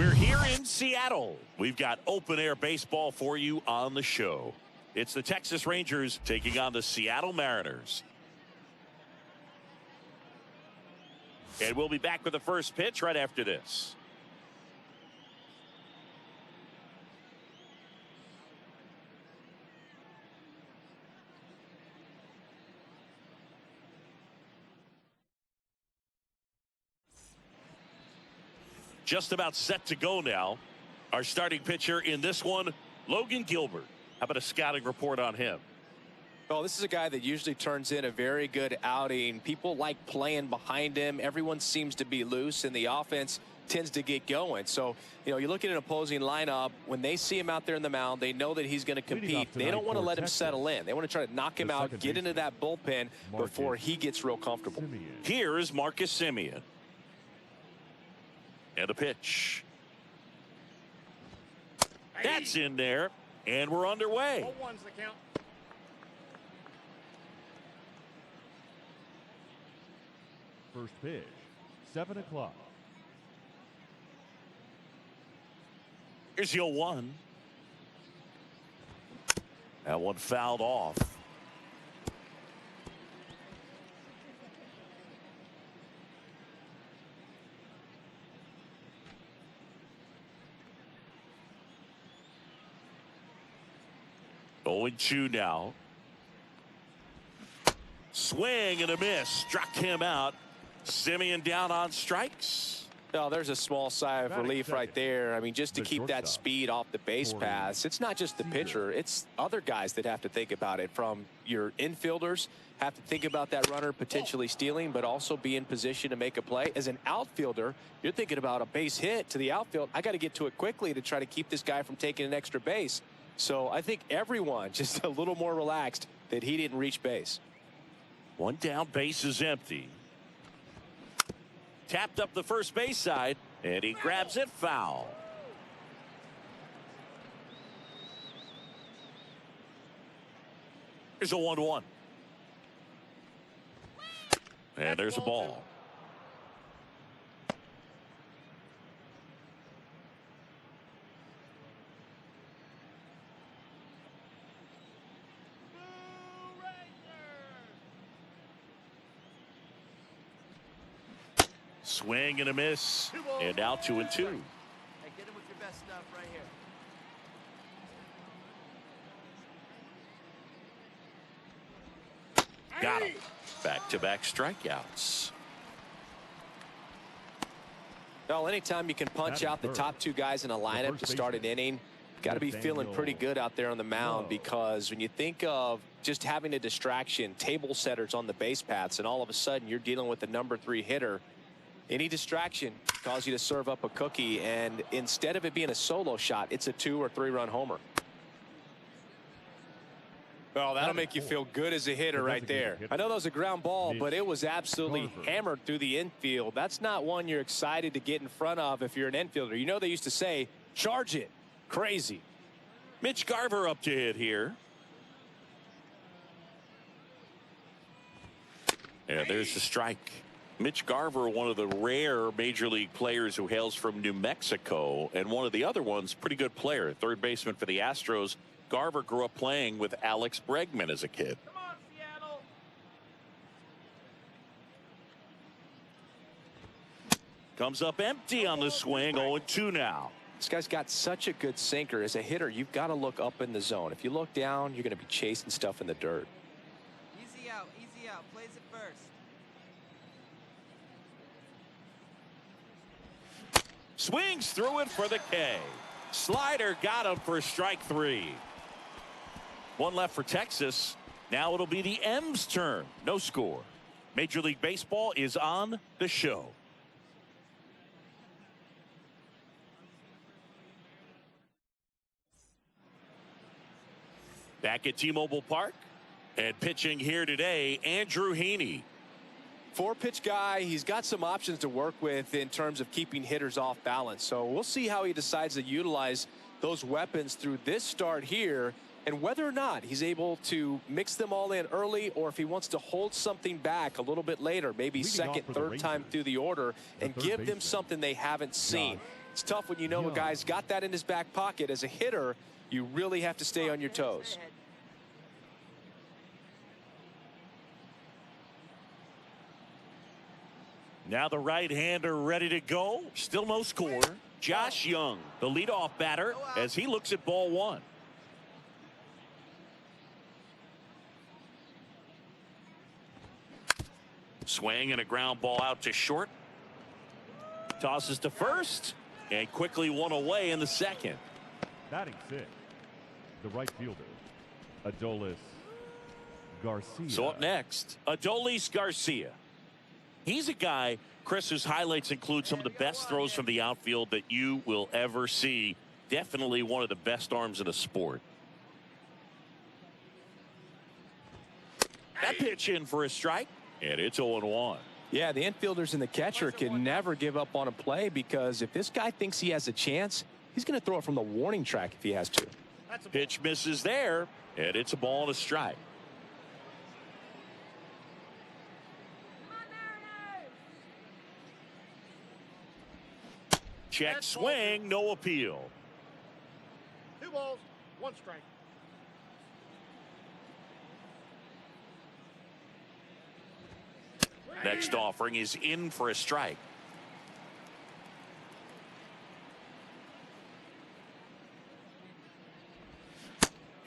We're here in Seattle. We've got open-air baseball for you on the show. It's the Texas Rangers taking on the Seattle Mariners. And we'll be back with the first pitch right after this. Just about set to go now. Our starting pitcher in this one, Logan Gilbert. How about a scouting report on him? Well, this is a guy that usually turns in a very good outing. People like playing behind him. Everyone seems to be loose, and the offense tends to get going. So, you know, you look at an opposing lineup, when they see him out there in the mound, they know that he's going to compete. They don't want to let him settle in. They want to try to knock him out, get into that bullpen before he gets real comfortable. Here is Marcus Semien. And the pitch. That's in there, and we're underway. First pitch, 7 o'clock. Here's the 0-1. That one fouled off. Going 2 now. Swing and a miss. Struck him out. Semien down on strikes. Oh, there's a small sigh of relief right there. I mean, just to keep that speed off the base paths. It's not just the pitcher. It's other guys that have to think about it. From your infielders, have to think about that runner potentially stealing, but also be in position to make a play. As an outfielder, you're thinking about a base hit to the outfield. I got to get to it quickly to try to keep this guy from taking an extra base. So I think everyone just a little more relaxed that he didn't reach base. One down, base is empty. Tapped up the first base side, and he grabs it foul. Here's a 1-1. And there's a ball. Swing and a miss, and now 2-2. Hey, get him with your best stuff right here. Got him. Back-to-back strikeouts. Well, anytime you can punch out the top 2 guys in a lineup to start an inning, got to be feeling pretty good out there on the mound, because when you think of just having a distraction, table setters on the base paths, and all of a sudden you're dealing with the number 3 hitter, any distraction cause you to serve up a cookie, and instead of it being a solo shot, it's a 2 or 3 run homer. Well, that'll make you feel good as a hitter right there. I know that was a ground ball, but it was absolutely hammered through the infield. That's not one you're excited to get in front of if you're an infielder. You know, they used to say, charge it. Crazy. Mitch Garver up to hit here. And there's the strike. Mitch Garver, one of the rare major league players who hails from New Mexico, and one of the other ones, pretty good player, third baseman for the Astros. Garver grew up playing with Alex Bregman as a kid. Come on, Seattle. Comes up empty on the swing. 0-2 now. This guy's got such a good sinker. As a hitter, you've got to look up in the zone. If you look down, you're going to be chasing stuff in the dirt. Easy out, plays it first. Swings through it for the K. Slider got him for strike 3. One left for Texas. Now it'll be the M's turn. No score. Major League Baseball is on the show. Back at T-Mobile Park, and pitching here today, Andrew Heaney. 4-pitch guy. He's got some options to work with in terms of keeping hitters off balance. So we'll see how he decides to utilize those weapons through this start here, and whether or not he's able to mix them all in early, or if he wants to hold something back a little bit later, maybe second, third time through the order, and give them something they haven't seen. It's tough when you know a guy's got that in his back pocket. As a hitter, you really have to stay on your toes. Now the right-hander ready to go. Still no score. Josh Young, the leadoff batter, as he looks at ball one. Swing and a ground ball out to short. Tosses to first and quickly one away in the second. Batting six, the right fielder, Adolis Garcia. So up next, Adolis Garcia. He's a guy, Chris, whose highlights include some of the best throws from the outfield that you will ever see. Definitely one of the best arms in the sport. That pitch in for a strike, and it's 0-1. Yeah, the infielders and the catcher can never give up on a play, because if this guy thinks he has a chance, he's going to throw it from the warning track if he has to. Pitch misses there, and it's a ball and a strike. Check swing, no appeal. 2 balls, 1 strike. Next offering is in for a strike.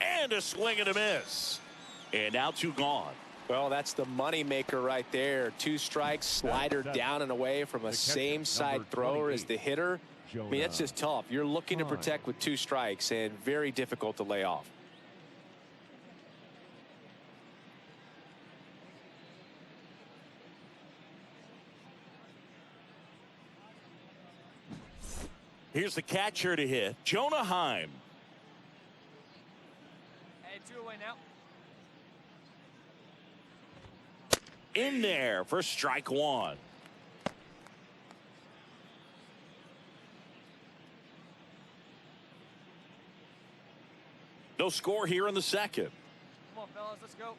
And a swing and a miss. And now 2 gone. Well, that's the money maker right there. 2 strikes, slider down and away from a same side thrower as the hitter. I mean, that's just tough. You're looking to protect with 2 strikes, and very difficult to lay off. Here's the catcher to hit, Jonah Heim. Hey, 2 away now. In there for strike 1. No score here in the second. Come on, fellas, let's go.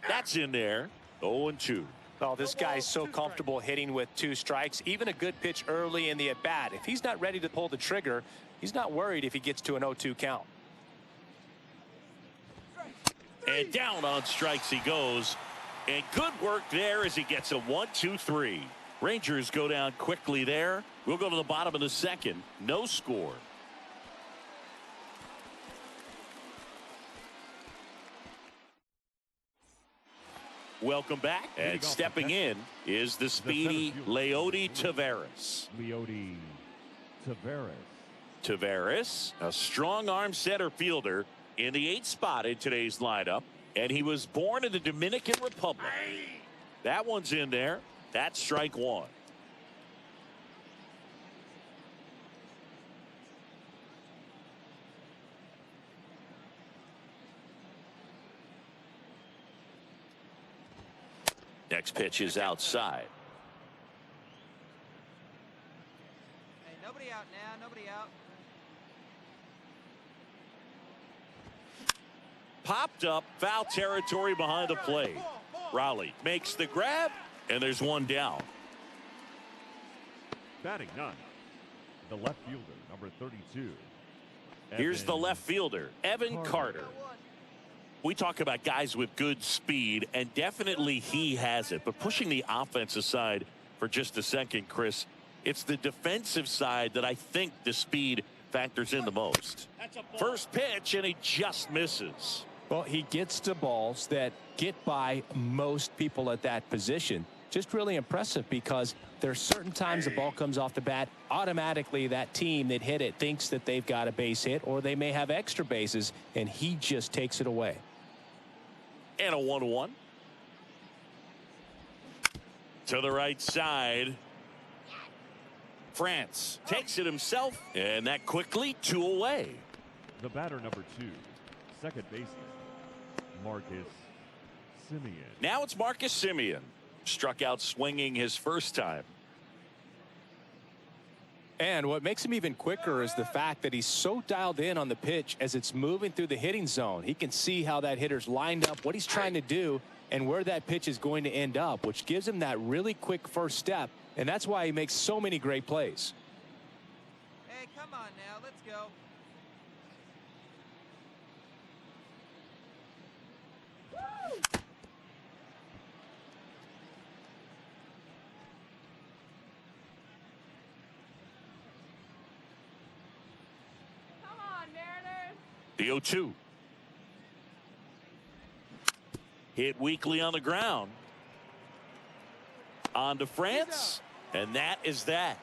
That's in there. 0-2. Oh, this guy's so comfortable hitting with 2 strikes. Even a good pitch early in the at-bat. If he's not ready to pull the trigger, he's not worried if he gets to an 0-2 count. And down on strikes he goes. And good work there as he gets a 1-2-3. Rangers go down quickly there. We'll go to the bottom of the second. No score. Welcome back. And stepping in is the speedy Leody Taveras. Leody Taveras. Taveras, a strong arm center fielder in the 8th spot in today's lineup. And he was born in the Dominican Republic. That one's in there. That's strike 1. Next pitch is outside. Hey, nobody out now, nobody out. Popped up, foul territory behind the plate. Raleigh makes the grab, and there's 1 down. Batting 9, the left fielder, number 32. Here's the left fielder, Evan Carter. We talk about guys with good speed, and definitely he has it. But pushing the offensive side for just a second, Chris, it's the defensive side that I think the speed factors in the most. First pitch, and he just misses. Well, he gets to balls that get by most people at that position. Just really impressive, because there's certain times the ball comes off the bat, automatically that team that hit it thinks that they've got a base hit, or they may have extra bases, and he just takes it away. And a 1-1. To the right side. France takes it himself, and that quickly 2 away. The batter, number 2, second baseman, Marcus Semien. Now it's Marcus Semien. Struck out swinging his first time. And what makes him even quicker is the fact that he's so dialed in on the pitch as it's moving through the hitting zone. He can see how that hitter's lined up, what he's trying to do, and where that pitch is going to end up, which gives him that really quick first step. And that's why he makes so many great plays. Hey, come on now. Let's go. Come on, Mariners. The 0-2. Hit weakly on the ground. On to France, and that is that.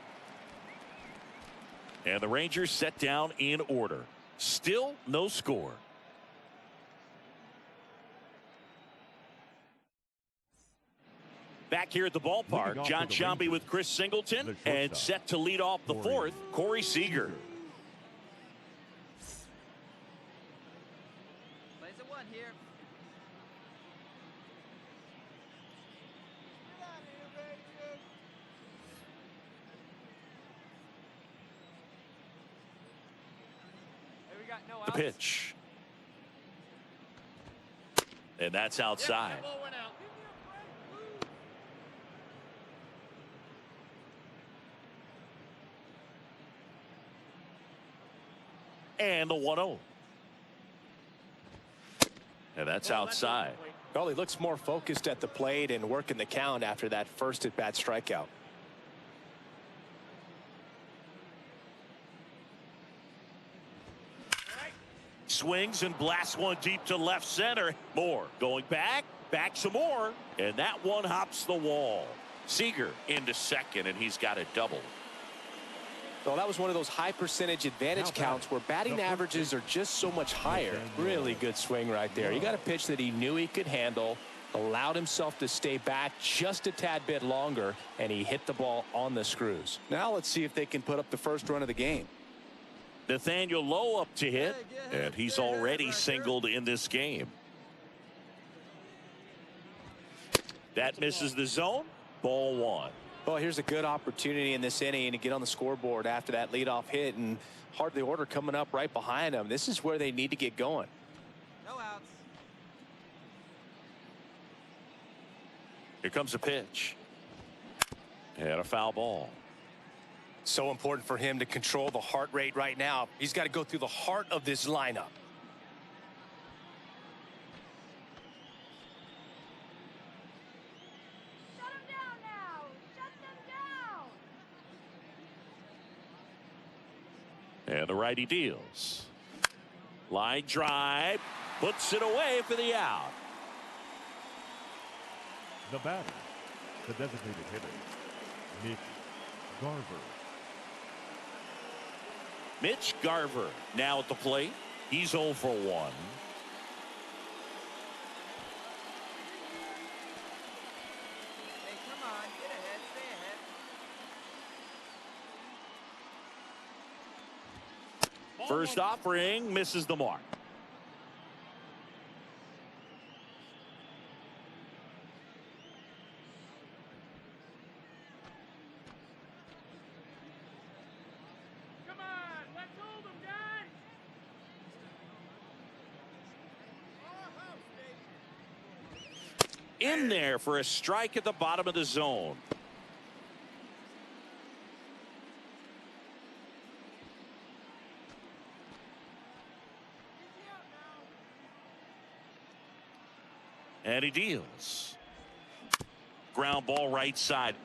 And the Rangers set down in order. Still no score. Back here at the ballpark, John Shambi with Chris Singleton, and set to lead off the fourth, Corey Seager. Plays a 1 here. Hey, we got no outs. The pitch. And that's outside. That ball went out. And the 1-0. And that's outside. Well, he looks more focused at the plate and working the count after that first at-bat strikeout. Swings and blasts one deep to left center. More going back some more, and that one hops the wall. Seager into second, and he's got a double. Well, that was one of those high percentage advantage counts where batting averages are just so much higher. Really good swing right there. He got a pitch that he knew he could handle, allowed himself to stay back just a tad bit longer, and he hit the ball on the screws. Now let's see if they can put up the first run of the game. Nathaniel Lowe up to hit, and he's already singled in this game. That misses the zone. Ball 1. Well, here's a good opportunity in this inning to get on the scoreboard after that leadoff hit, and hardly order coming up right behind them. This is where they need to get going. No outs. Here comes a pitch. And a foul ball. So important for him to control the heart rate right now. He's got to go through the heart of this lineup. Shut them down now. Shut them down. And the righty deals. Line drive. Puts it away for the out. The batter, the designated hitter, Mitch Garver. Mitch Garver now at the plate. He's 0 for 1. Hey, come on. Get ahead. Stay ahead. First offering misses the mark. In there for a strike at the bottom of the zone. And he deals. Ground ball right side.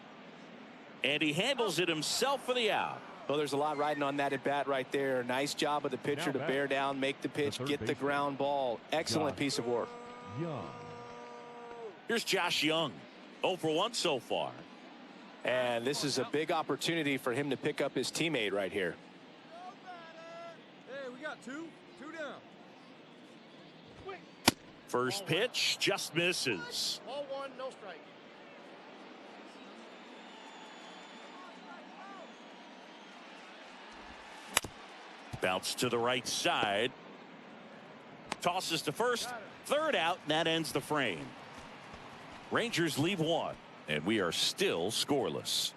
And he handles it himself for the out. Well, there's a lot riding on that at bat right there. Nice job of the pitcher to bear down, make the pitch, get the ground ball. Excellent piece of work. Young. Here's Josh Young. 0 for 1 so far. And this is a big opportunity for him to pick up his teammate right here. Hey, we got two down. First pitch just misses. Ball 1, no strike. Bounce to the right side. Tosses to first. Third out, and that ends the frame. Rangers leave 1, and we are still scoreless.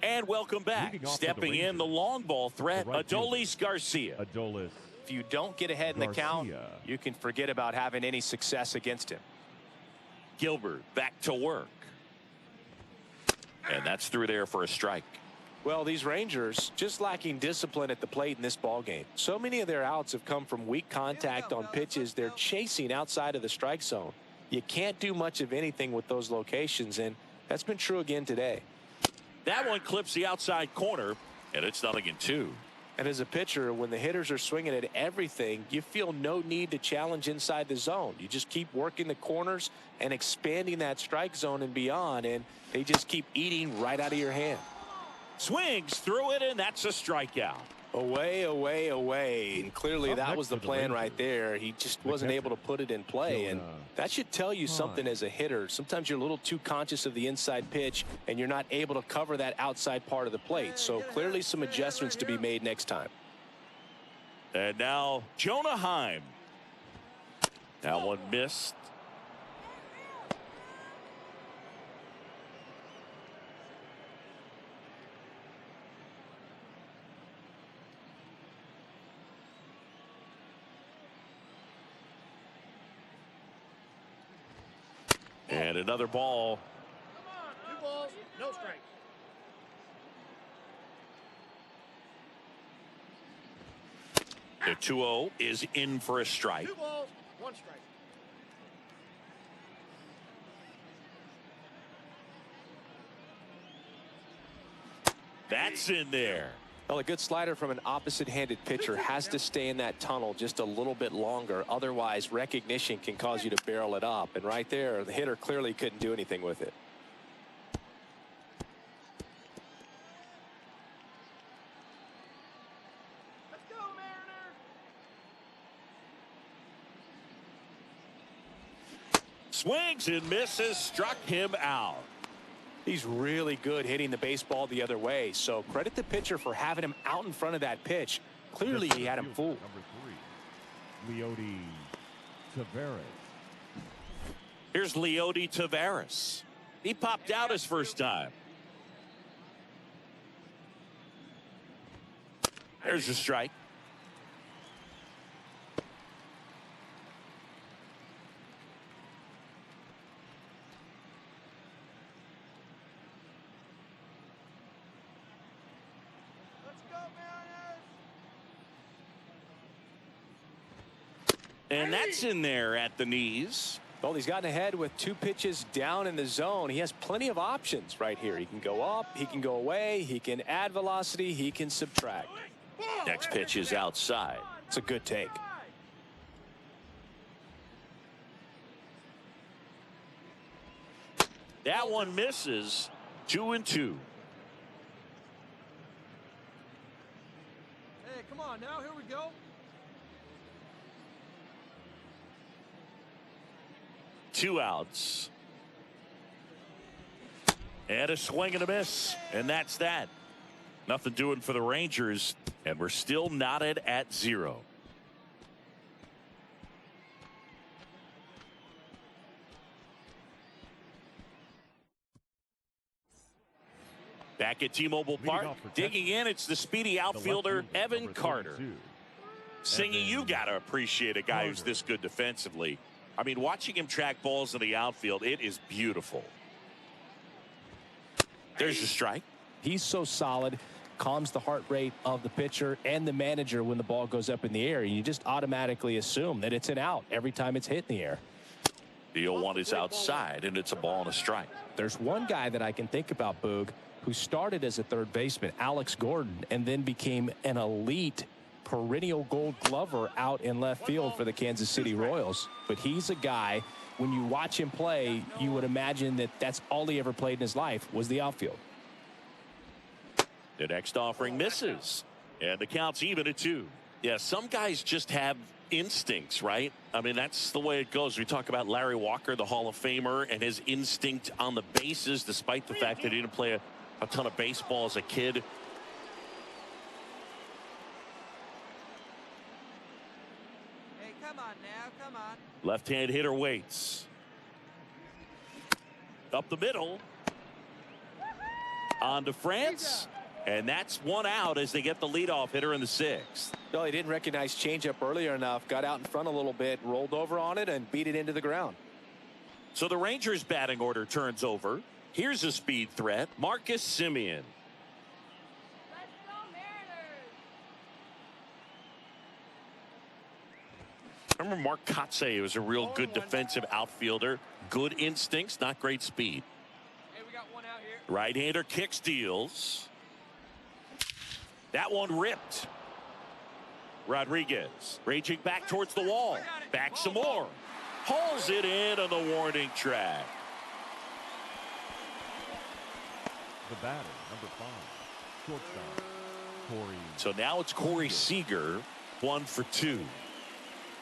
And welcome back. Stepping in the long ball threat, Adolis Garcia. Adolis. If you don't get ahead in the count, you can forget about having any success against him. Gilbert back to work. And that's through there for a strike. Well, these Rangers just lacking discipline at the plate in this ball game. So many of their outs have come from weak contact on pitches they're chasing outside of the strike zone. You can't do much of anything with those locations, and that's been true again today. That one clips the outside corner, and it's 0-2. And as a pitcher, when the hitters are swinging at everything, you feel no need to challenge inside the zone. You just keep working the corners and expanding that strike zone and beyond, and they just keep eating right out of your hand. Swings through it, and that's a strikeout. Away, away, away. And clearly that was the plan right there. He just wasn't able to put it in play. And that should tell you something as a hitter. Sometimes you're a little too conscious of the inside pitch, and you're not able to cover that outside part of the plate. So clearly some adjustments to be made next time. And now Jonah Heim. That one missed. And another ball. Come on, 2 balls, no strikes. The 2-0 is in for a strike. 2 balls, 1 strike. That's in there. Well, a good slider from an opposite-handed pitcher has to stay in that tunnel just a little bit longer. Otherwise, recognition can cause you to barrel it up. And right there, the hitter clearly couldn't do anything with it. Let's go, Mariners! Swings and misses, struck him out. He's really good hitting the baseball the other way. So credit the pitcher for having him out in front of that pitch. Clearly, he had him fooled. Number 3, Leody Taveras. Here's Leody Taveras. He popped out his first time. There's a strike. And that's in there at the knees. Well, he's gotten ahead with 2 pitches down in the zone. He has plenty of options right here. He can go up, he can go away, he can add velocity, he can subtract. Next pitch is outside. It's a good take. That one misses. 2-2. Hey, come on now, here we go. Two outs. And a swing and a miss. And that's that. Nothing doing for the Rangers. And we're still knotted at 0. Back at T-Mobile Park, digging in, it's the speedy outfielder, Evan Carter. Singy, you got to appreciate a guy who's this good defensively. I mean, watching him track balls in the outfield, it is beautiful. There's your strike. He's so solid, calms the heart rate of the pitcher and the manager when the ball goes up in the air. You just automatically assume that it's an out every time it's hit in the air. The 0-1 is outside, and it's a ball and a strike. There's one guy that I can think about, Boog, who started as a third baseman, Alex Gordon, and then became an elite perennial gold glover out in left field for the Kansas City Royals. But he's a guy, when you watch him play, you would imagine that that's all he ever played in his life was the outfield. The next offering misses, and the count's even at 2. Yeah, some guys just have instincts, right? I mean, that's the way it goes. We talk about Larry Walker, the Hall of Famer, and his instinct on the bases, despite the fact that he didn't play a ton of baseball as a kid. Hey, come on now, come on. Left-hand hitter waits. Up the middle. On to France. And that's one out as they get the leadoff hitter in the sixth. Well, he didn't recognize changeup earlier enough. Got out in front a little bit, rolled over on it, and beat it into the ground. So the Rangers batting order turns over. Here's a speed threat, Marcus Semien. Let's go, Mariners. I remember Mark Kotsay was a real good defensive outfielder. Good instincts, not great speed. Hey, we got one out here. Right-hander kick steals. That one ripped. Rodriguez raging back towards the wall. Back some more. Hauls it in on the warning track. The batter, number 5, shortstop, Corey. So now it's Corey Seager, 1 for 2.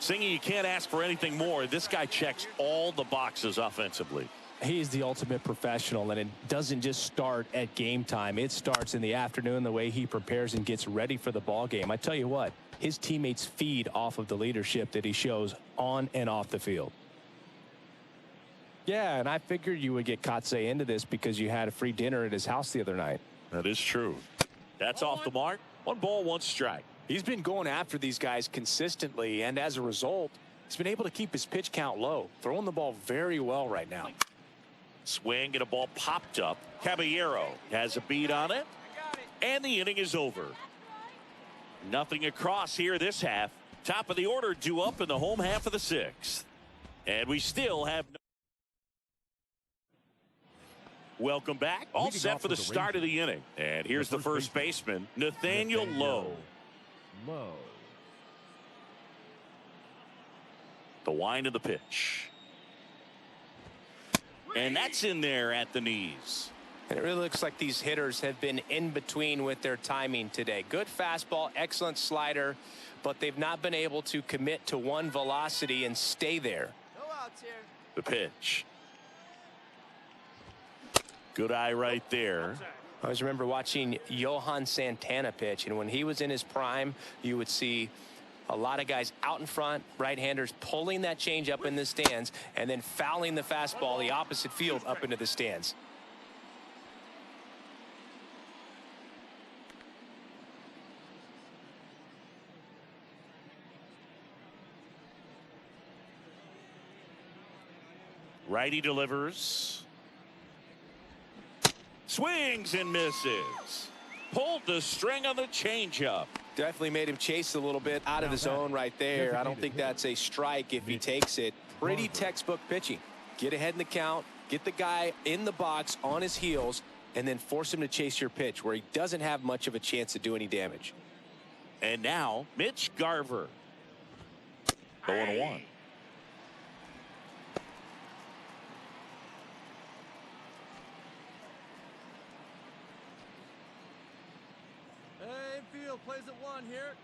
Singy, you can't ask for anything more. This guy checks all the boxes offensively. He is the ultimate professional, and it doesn't just start at game time. It starts in the afternoon, the way he prepares and gets ready for the ball game. I tell you what, his teammates feed off of the leadership that he shows on and off the field. Yeah, and I figured you would get Kotsay into this because you had a free dinner at his house the other night. That is true. That's off the mark. 1 ball, 1 strike. He's been going after these guys consistently, and as a result, he's been able to keep his pitch count low, throwing the ball very well right now. Swing and a ball popped up. Caballero has a beat on it. And the inning is over. Nothing across here this half. Top of the order due up in the home half of the 6th. And we still have no. Welcome back. All set for the start of the inning. And here's the first baseman, Nathaniel Lowe. The wind of the pitch. And that's in there at the knees. And it really looks like these hitters have been in between with their timing today. Good fastball, excellent slider, but they've not been able to commit to one velocity and stay there. No outs here. The pitch. Good eye right there. I always remember watching Johan Santana pitch, and when he was in his prime, you would see a lot of guys out in front, right-handers pulling that change up in the stands and then fouling the fastball the opposite field up into the stands. Righty delivers. Swings and misses. Pulled the string on the changeup. Definitely made him chase a little bit out of the zone right there. I don't think that's a strike if he takes it. Pretty textbook pitching. Get ahead in the count, get the guy in the box on his heels, and then force him to chase your pitch where he doesn't have much of a chance to do any damage. And now Mitch Garver. 0-1. Infield plays at 1 here.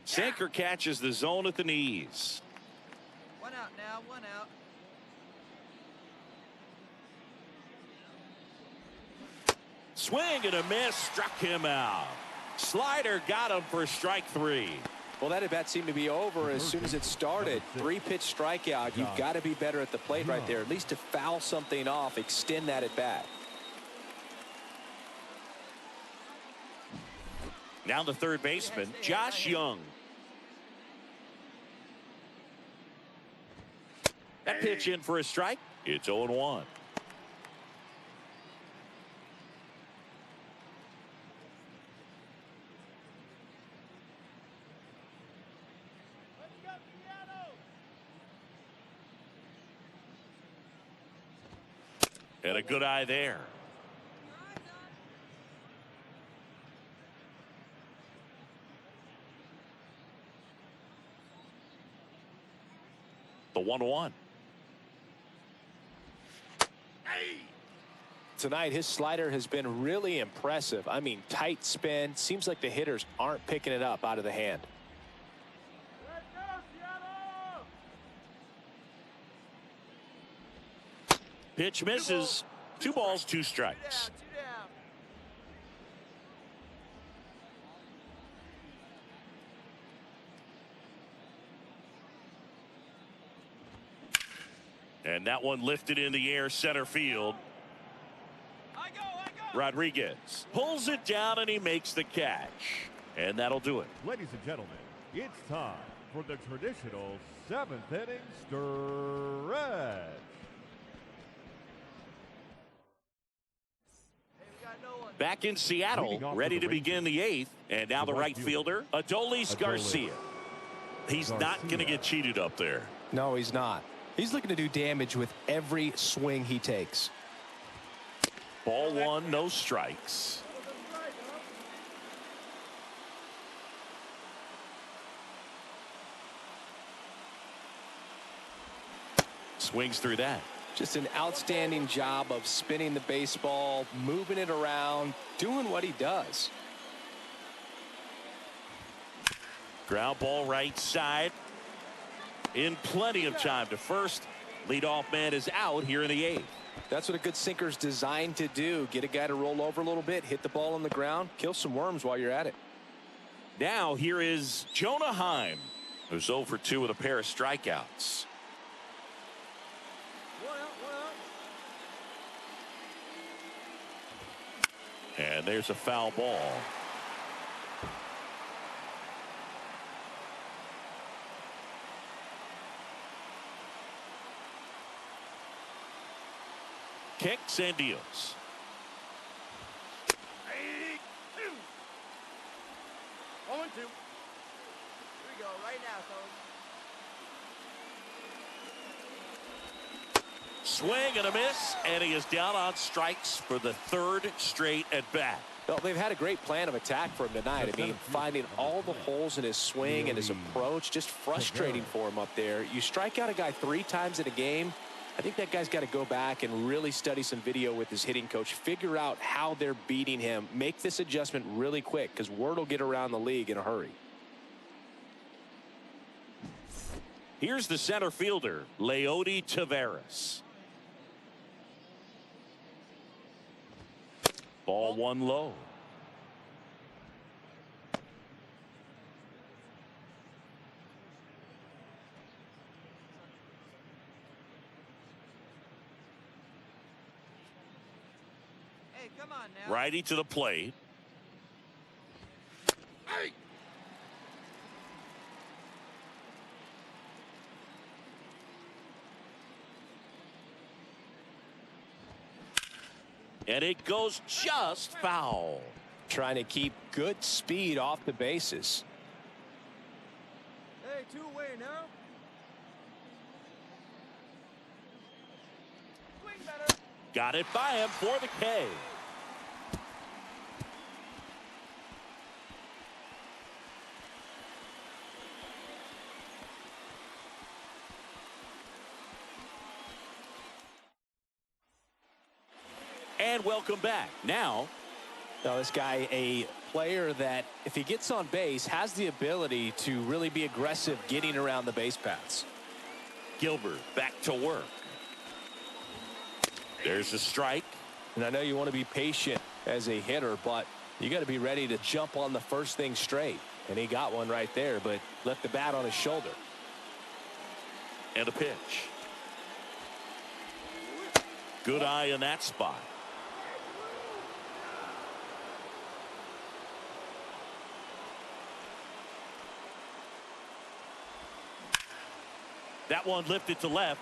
Sinker catches the zone at the knees. 1 out now, 1 out. Swing and a miss, struck him out. Slider got him for strike 3. Well, that at bat seemed to be over as soon as it started. 3-pitch strikeout. You've got to be better at the plate right there, at least to foul something off, extend that at bat. Now the third baseman, Josh Young. That pitch in for a strike. It's 0-1. And a good eye there. The 1-1. Tonight, his slider has been really impressive. I mean, tight spin. Seems like the hitters aren't picking it up out of the hand. Pitch misses. 2 balls, 2 strikes. 2 down. And that one lifted in the air center field. I go. Rodriguez pulls it down and he makes the catch. And that'll do it. Ladies and gentlemen, it's time for the traditional 7th inning stretch. Back in Seattle, ready to begin the 8th. And now the right fielder, Adolis Garcia. He's not going to get cheated up there. No, he's not. He's looking to do damage with every swing he takes. Ball 1, no strikes. Swings through that. Just an outstanding job of spinning the baseball, moving it around, doing what he does. Ground ball right side. In plenty of time to first. Leadoff man is out here in the 8th. That's what a good sinker's designed to do. Get a guy to roll over a little bit, hit the ball on the ground, kill some worms while you're at it. Now here is Jonah Heim, who's 0 for 2 with a pair of strikeouts. And there's a foul ball. Kicks and deals. 1-2. Here we go, right now, fellas. Swing and a miss, and he is down on strikes for the 3rd straight at bat. Well, they've had a great plan of attack for him tonight. I mean, finding all the holes in his swing and his approach, just frustrating for him up there. You strike out a guy 3 times in a game, I think that guy's got to go back and really study some video with his hitting coach, figure out how they're beating him, make this adjustment really quick because word will get around the league in a hurry. Here's the center fielder, Leody Taveras. Ball 1 low. Hey, come on now. Righty to the plate. Hey! And it goes just foul. Trying to keep good speed off the bases. Hey, 2 away now. Swing better. Got it by him for the K. And welcome back. Now this guy, a player that if he gets on base has the ability to really be aggressive getting around the base paths. Gilbert back to work. There's a strike. And I know you want to be patient as a hitter, but you got to be ready to jump on the first thing straight. And he got one right there, but left the bat on his shoulder. And a pitch. Good eye in that spot. That one lifted to left.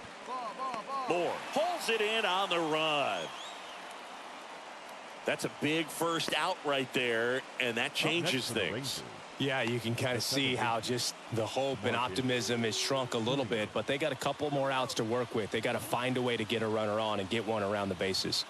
Moore pulls it in on the run. That's a big first out right there, and that changes things. Yeah, you can kind of see how just the hope and optimism is shrunk a little bit, but they got a couple more outs to work with. They got to find a way to get a runner on and get one around the bases.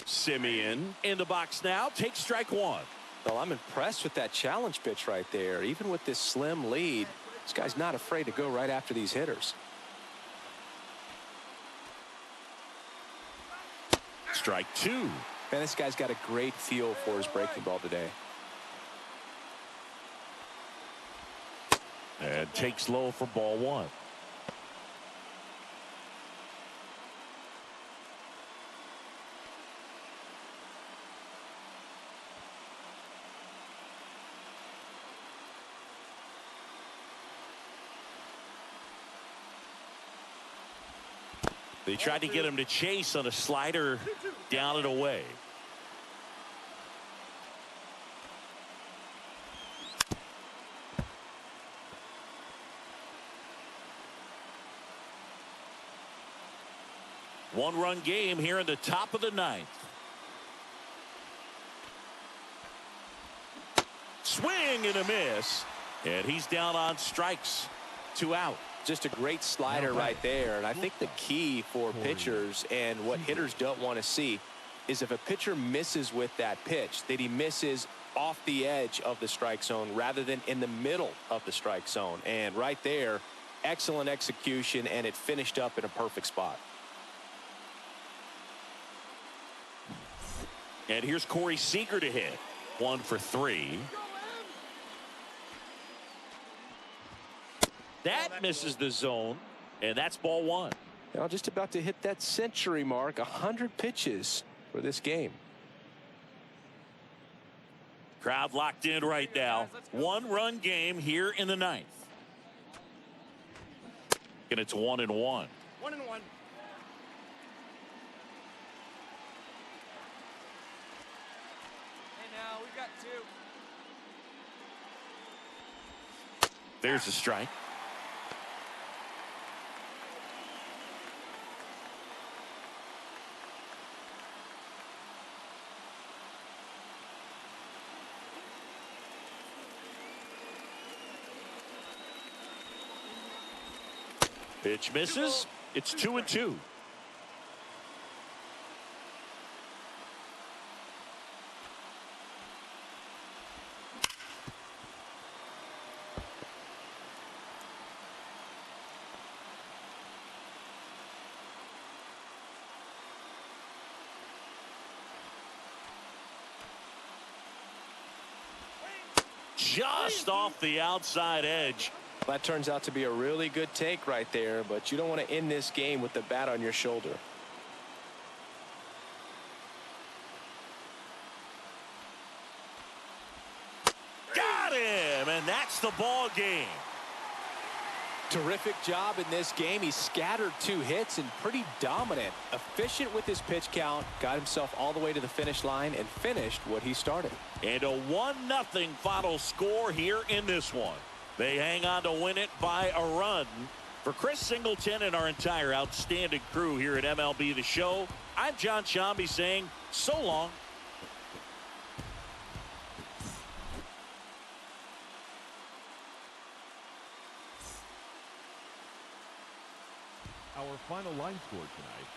Simeon in the box now, takes strike 1. Well, I'm impressed with that challenge pitch right there. Even with this slim lead, this guy's not afraid to go right after these hitters. Strike 2. Man, this guy's got a great feel for his breaking ball today. And takes low for ball 1. They tried to get him to chase on a slider down and away. One-run game here in the top of the ninth. Swing and a miss. And he's down on strikes. 2 out. Just a great slider right there. And I think the key for pitchers and what hitters don't want to see is if a pitcher misses with that pitch, that he misses off the edge of the strike zone rather than in the middle of the strike zone. And right there, excellent execution, and it finished up in a perfect spot. And here's Corey Seager to hit. 1 for 3. That misses the zone, and that's ball 1. Now just about to hit that century mark, 100 pitches for this game. Crowd locked in right now. 1-run game here in the ninth. And it's 1-1. 1-1. We've got 2. There's a strike. Pitch misses. It's 2-2. Just off the outside edge. That turns out to be a really good take right there, but you don't want to end this game with the bat on your shoulder. Got him, and that's the ball game. Terrific job in this game. He scattered 2 hits and pretty dominant. Efficient with his pitch count. Got himself all the way to the finish line and finished what he started. And a 1-0 final score here in this one. They hang on to win it by a run. For Chris Singleton and our entire outstanding crew here at MLB The Show, I'm John Shambi saying so long. Our final line score tonight.